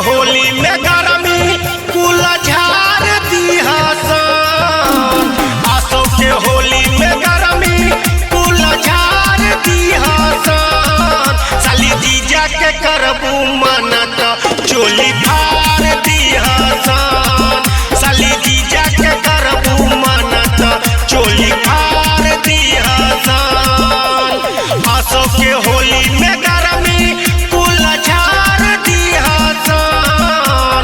होली में गरमी कुल झार दिया सन। आसो के होली में गरमी कुल झार दिया सन। साली जीजा के करबू मनत चोली फार दिया सन। साली जीजा के करबू मनत चोली फार दिया सन। आसो के होली में गरमी कुल झार दिया सन।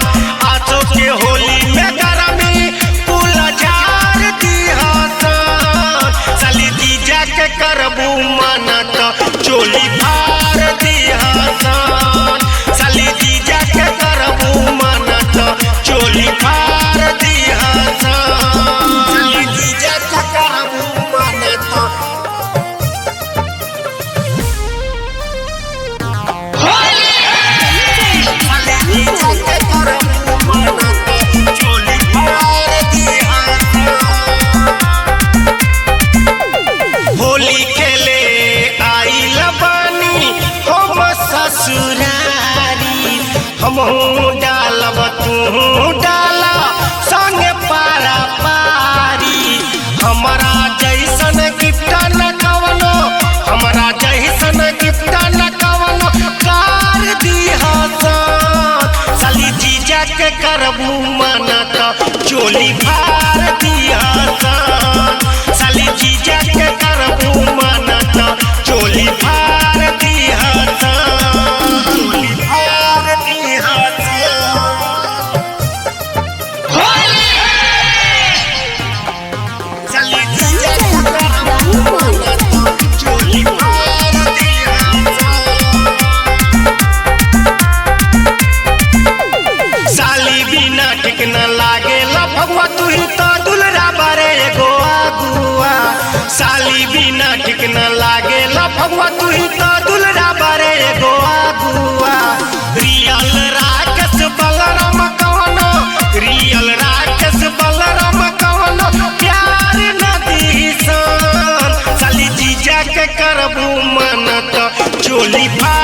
आसो के होली में गरमी कुल झार दिया सन। साली जीजा के करबू मनत चोली फार दिया सन। साली जीजा के करबू मनत चोली फार दिया सन। साली जीजा के करबू मनत होली खेले आइल बानी हम ससुरारी। हमहू डालब तू डाला संगे पारा पारी। हमारा जैसन गिफ्ट न कवनो, हमारा जैसन गिफ्ट न कवनो कार दिहा सन। साली जीजा के करबू मनत चोली फार दिहा सन। साली जीजा के करबू मनत चोली फार दिहा सन। चोली फार दिहा सन। साली जीजा के करबू मनत चोली फार दिहा सन। साली बिना ठीक न लागेला भगवा तू ही तो दुलरा बारे एगो आगुआ। साली बिना ठीक न लागेला भगवा तू ही तो दुलरा बारे एगो आगुआ। रियल राकेश बलराम कवनो, रियल राकेश बलराम कवनो प्यार न दिसन। साली जीजा के करबू मनत चोली फार